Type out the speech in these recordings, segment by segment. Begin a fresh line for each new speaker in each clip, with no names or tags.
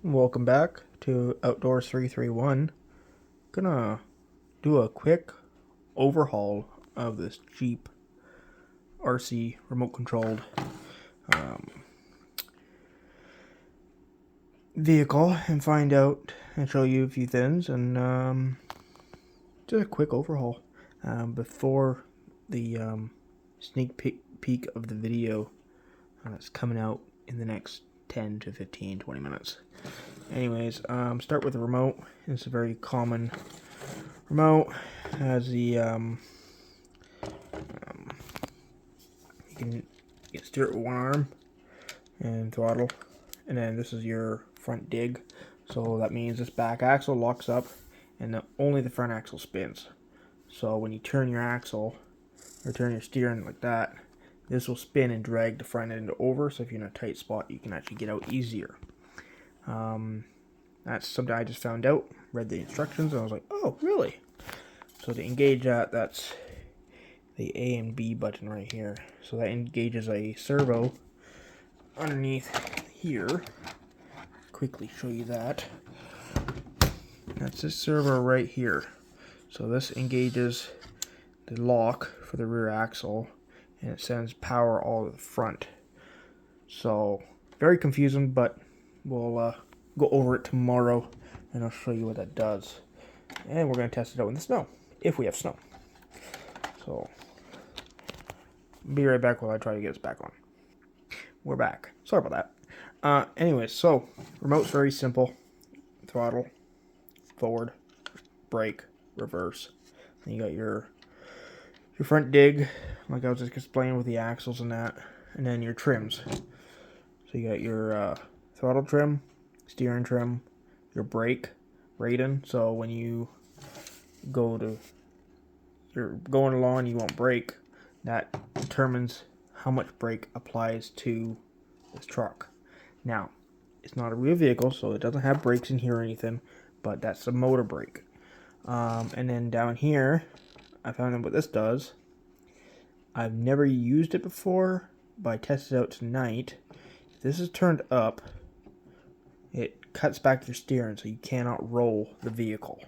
Welcome back to Outdoors 331. Gonna do a quick overhaul of this Jeep RC remote controlled vehicle and find out and show you a few things and do a quick overhaul before the sneak peek of the video that's coming out in the next 10 to 15, 20 minutes. Anyways, start with the remote. It's a very common remote. Has the you can steer it with one arm and throttle, and then this is your front dig. So that means this back axle locks up, and only the front axle spins. So when you turn your axle or turn your steering like that, this will spin and drag the front end over. So if you're in a tight spot, you can actually get out easier. That's something I just found out. Read the instructions and I was like, oh, really? So to engage that, that's the A and B button right here. So that engages a servo underneath here. Quickly show you that. That's this servo right here. So this engages the lock for the rear axle, and it sends power all to the front. So very confusing, but we'll go over it tomorrow and I'll show you what that does. And we're going to test it out in the snow, if we have snow. So be right back while I try to get us back on. We're back. Sorry about that. Anyways, so remote's very simple. Throttle, forward, brake, reverse. Then you got your front dig, like I was just explaining with the axles and that, and then your trims. So you got your throttle trim, steering trim, your brake rating. So when you're going along and you won't brake, that determines how much brake applies to this truck. Now, it's not a real vehicle, so it doesn't have brakes in here or anything, but that's a motor brake. And then down here, I found out what this does. I've never used it before, but I tested it out tonight. If this is turned up, it cuts back your steering, so you cannot roll the vehicle.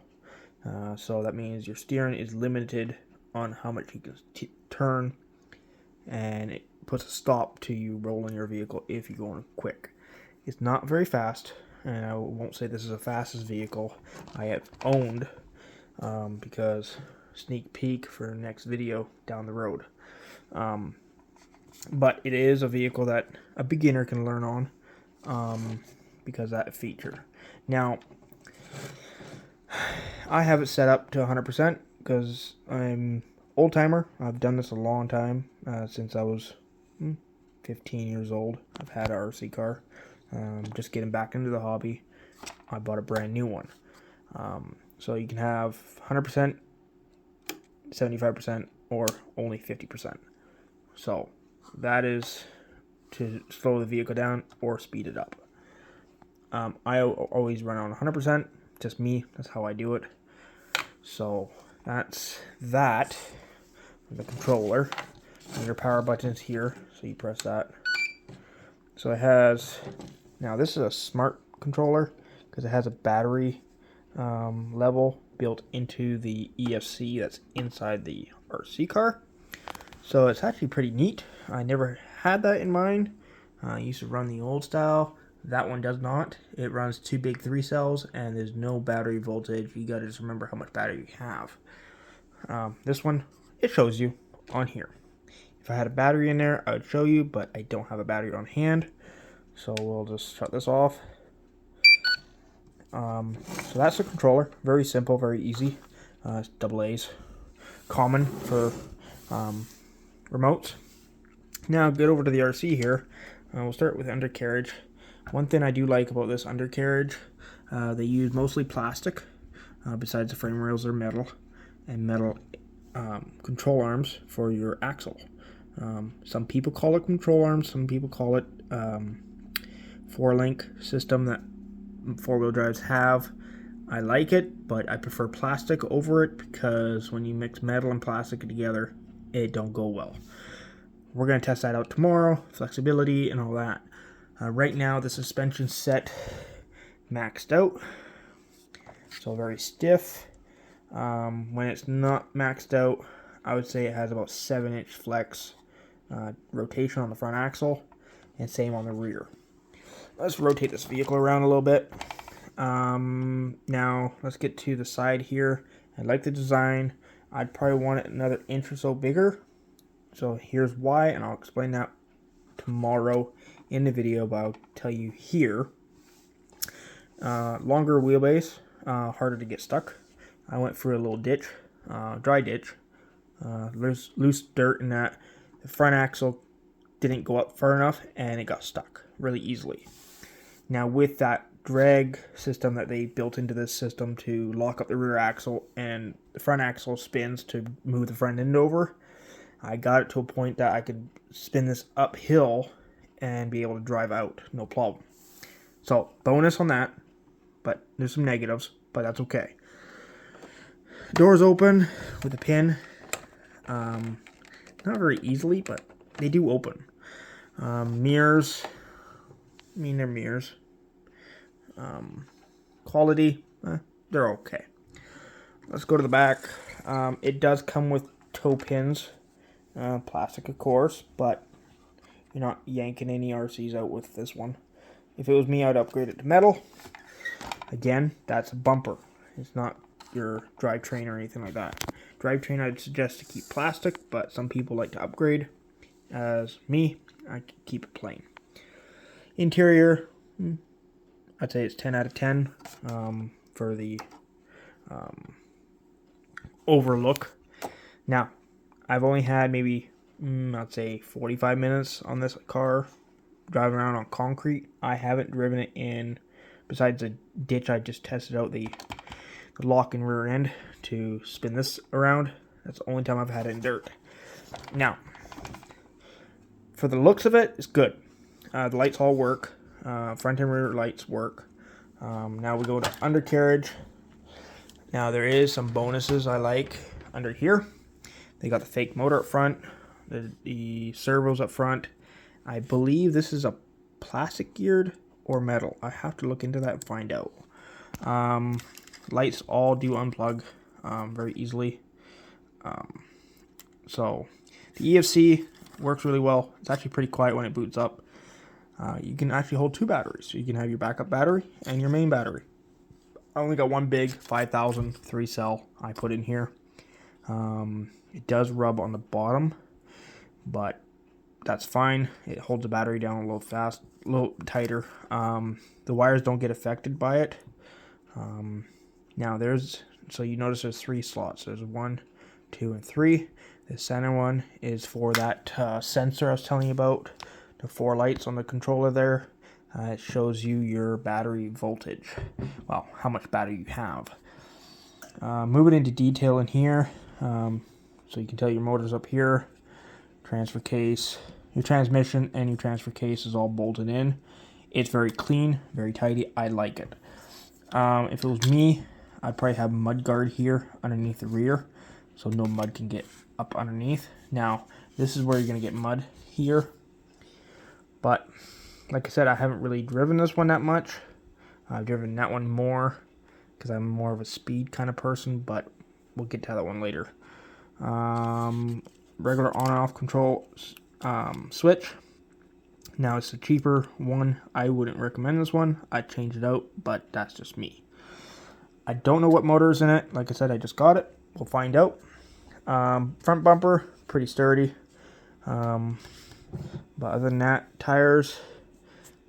So that means your steering is limited on how much you can turn, and it puts a stop to you rolling your vehicle if you're going quick. It's not very fast, and I won't say this is the fastest vehicle I have owned, because sneak peek for the next video down the road. But it is a vehicle that a beginner can learn on, because of that feature. Now, I have it set up to 100% because I'm old timer. I've done this a long time, since I was 15 years old. I've had an RC car. Just getting back into the hobby, I bought a brand new one. So you can have 100%, 75%, or only 50%. So that is to slow the vehicle down or speed it up. I always run on 100%, just me. That's how I do it. So that's that. The controller. And your power button's here, so you press that. So it has, now this is a smart controller because it has a battery level built into the ESC that's inside the RC car. So it's actually pretty neat. I never had that in mind. I used to run the old style. That one does not. It runs 2 big 3 cells and there's no battery voltage. You gotta just remember how much battery you have. This one, it shows you on here. If I had a battery in there, I would show you, but I don't have a battery on hand. So we'll just shut this off. So that's the controller. Very simple, very easy. It's AA's. Common for remotes. Now get over to the RC here. We'll start with undercarriage. One thing I do like about this undercarriage, they use mostly plastic. Besides the frame rails, they're metal. And metal control arms for your axle. Some people call it control arms. Some people call it 4-link system that 4-wheel drives have. I like it, but I prefer plastic over it because when you mix metal and plastic together, it don't go well. We're going to test that out tomorrow, flexibility and all that. Right now, the suspension set maxed out, so very stiff. When it's not maxed out, I would say it has about 7-inch flex rotation on the front axle, and same on the rear. Let's rotate this vehicle around a little bit. Now let's get to the side here. I like the design. I'd probably want it another inch or so bigger. So here's why, and I'll explain that tomorrow in the video, but I'll tell you here. Longer wheelbase, harder to get stuck. I went through a little ditch, dry ditch. There's loose dirt in that. The front axle didn't go up far enough, and it got stuck really easily. Now with that drag system that they built into this system to lock up the rear axle, and the front axle spins to move the front end over, I got it to a point that I could spin this uphill and be able to drive out, no problem. So, bonus on that, but there's some negatives, but that's okay. Doors open with a pin. Not very easily, but they do open. Mirrors, I mean, they're mirrors. Quality, they're okay. Let's go to the back. It does come with toe pins, plastic of course, but you're not yanking any RCs out with this one. If it was me, I'd upgrade it to metal. Again, that's a bumper. It's not your drivetrain or anything like that. Drivetrain, I'd suggest to keep plastic, but some people like to upgrade. As me, I keep it plain. Interior, I'd say it's 10 out of 10 for the overlook. Now, I've only had maybe, I'd say 45 minutes on this car driving around on concrete. I haven't driven it in, besides the ditch I just tested out the lock and rear end to spin this around. That's the only time I've had it in dirt. Now, for the looks of it, it's good. The lights all work. Front and rear lights work. Now we go to undercarriage. Now there is some bonuses I like under here. They got the fake motor up front, the servos up front. I believe this is a plastic geared or metal. I have to look into that and find out. Lights all do unplug very easily. So the EFC works really well. It's actually pretty quiet when it boots up. You can actually hold 2 batteries. So you can have your backup battery and your main battery. I only got one big 5,000 3-cell I put in here. It does rub on the bottom, but that's fine. It holds the battery down a little tighter. The wires don't get affected by it. Now so you notice there's 3 slots. There's 1, 2, and 3. The center one is for that sensor I was telling you about. The 4 lights on the controller there. It shows you your battery voltage. Well, how much battery you have. Moving into detail in here. So you can tell your motor's up here. Transfer case. Your transmission and your transfer case is all bolted in. It's very clean, very tidy. I like it. If it was me, I'd probably have mud guard here underneath the rear, so no mud can get up underneath. Now, this is where you're going to get mud here. But, like I said, I haven't really driven this one that much. I've driven that one more, because I'm more of a speed kind of person, but we'll get to that one later. Regular on and off control switch. Now, it's a cheaper one. I wouldn't recommend this one. I'd change it out, but that's just me. I don't know what motor is in it. Like I said, I just got it. We'll find out. Front bumper, pretty sturdy. But other than that, tires,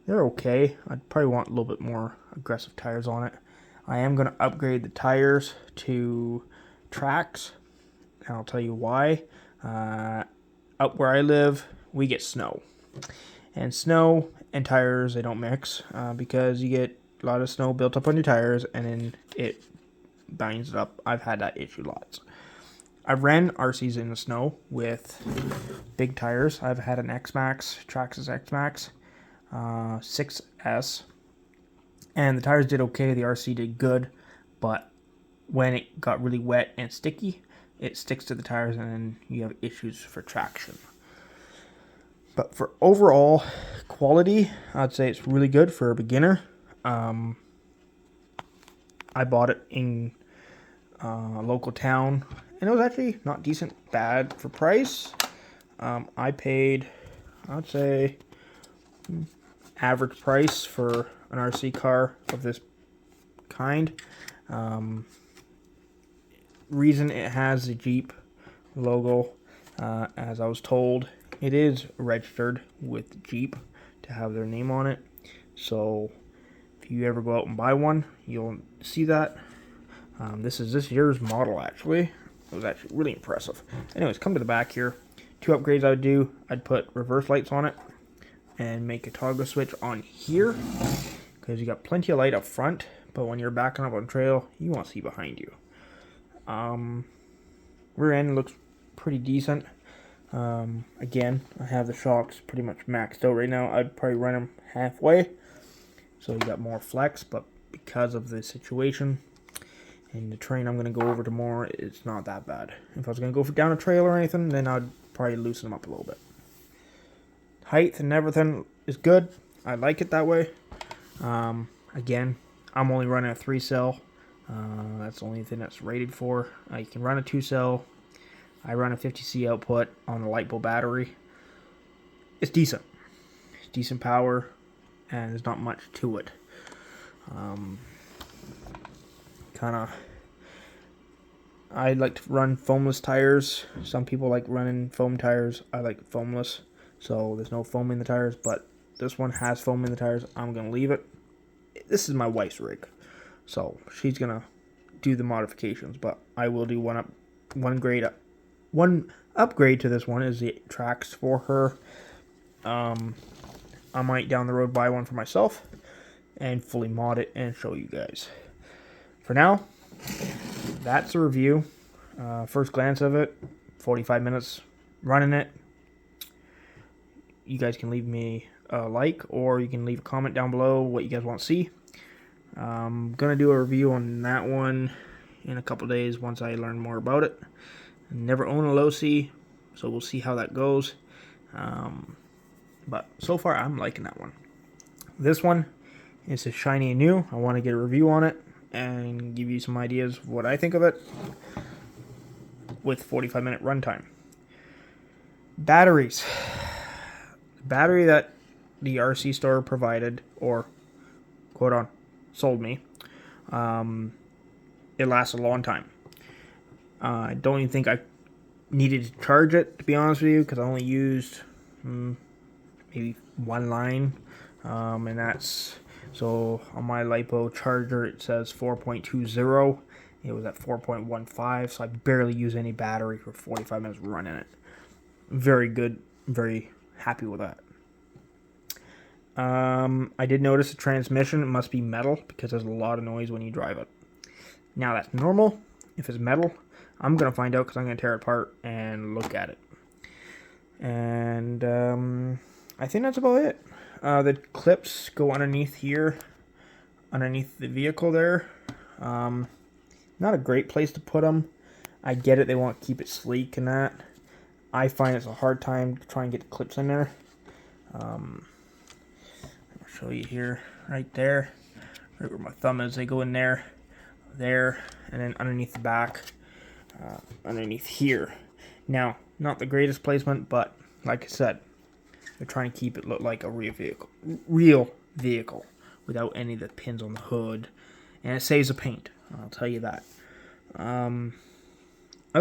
they're okay. I'd probably want a little bit more aggressive tires on it. I am going to upgrade the tires to tracks, and I'll tell you why. Up where I live, we get snow. And snow and tires, they don't mix, because you get a lot of snow built up on your tires, and then it binds it up. I've had that issue lots. I've ran RCs in the snow with big tires. I've had an X-Max, Traxxas X-Max 6S, and the tires did okay. The RC did good, but when it got really wet and sticky, it sticks to the tires, and then you have issues for traction. But for overall quality, I'd say it's really good for a beginner. I bought it in a local town, and it was actually not decent bad for price. I paid, I'd say, average price for an RC car of this kind. Reason it has the Jeep logo, as I was told, it is registered with Jeep to have their name on it. So if you ever go out and buy one, you'll see that. This is this year's model, actually. It was actually really impressive. Anyways, come to the back here. 2 upgrades I would do. I'd put reverse lights on it and make a toggle switch on here, because you got plenty of light up front, but when you're backing up on trail, you want to see behind you. Rear end looks pretty decent. Again, I have the shocks pretty much maxed out right now. I'd probably run them halfway, so you got more flex, but because of the situation and the terrain I'm going to go over tomorrow, it's not that bad. If I was going to go down a trail or anything, then I'd probably loosen them up a little bit. Height and everything is good. I like it that way. Again, I'm only running a 3-cell. That's the only thing that's rated for. You can run a 2-cell. I run a 50C output on the LiPo battery. It's decent. It's decent power, and there's not much to it. I like to run foamless tires. Some people like running foam tires. I like foamless, so there's no foam in the tires, but this one has foam in the tires. I'm going to leave it. This is my wife's rig, so she's going to do the modifications, but I will do one upgrade to this one is the tracks for her. I might down the road buy one for myself and fully mod it and show you guys. For now, that's the review. First glance of it, 45 minutes running it. You guys can leave me a like, or you can leave a comment down below what you guys want to see. I'm gonna do a review on that one in a couple days once I learn more about it. Never own a low C, so we'll see how that goes. But so far, I'm liking that one. This one is shiny and new. I want to get a review on it and give you some ideas of what I think of it with 45-minute runtime. Batteries. The battery that the RC store provided, or quote on, sold me, it lasts a long time. I don't even think I needed to charge it, to be honest with you, because I only used maybe one line, and that's, so on my LiPo charger it says 4.20. It was at 4.15, so I barely use any battery for 45 minutes running it. Very good, very happy with that. I did notice the transmission, it must be metal, because there's a lot of noise when you drive it. Now that's normal. If it's metal, I'm going to find out, because I'm going to tear it apart and look at it. And I think that's about it. The clips go underneath here, underneath the vehicle there. Not a great place to put them. I get it, they want to keep it sleek and that. I find it's a hard time to try and get the clips in there. I'll show you here, right there, right where my thumb is. They go in there, and then underneath the back, underneath here. Now, not the greatest placement, but like I said, they're trying to keep it look like a real vehicle without any of the pins on the hood, and it saves the paint. I'll tell you that. Other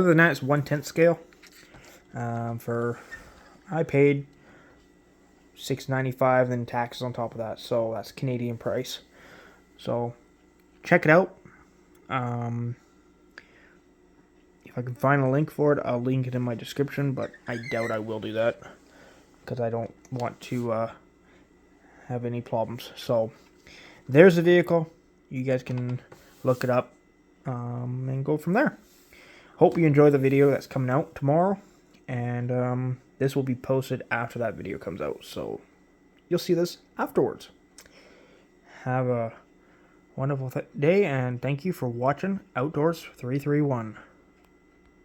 than that, it's 1/10 scale. I paid $6.95, then taxes on top of that, so that's Canadian price. So check it out. If I can find a link for it, I'll link it in my description, but I doubt I will do that because I don't want to have any problems. So there's the vehicle. You guys can look it up and go from there. Hope you enjoy the video that's coming out tomorrow, and this will be posted after that video comes out, so you'll see this afterwards. Have a wonderful day, and thank you for watching Outdoors 331.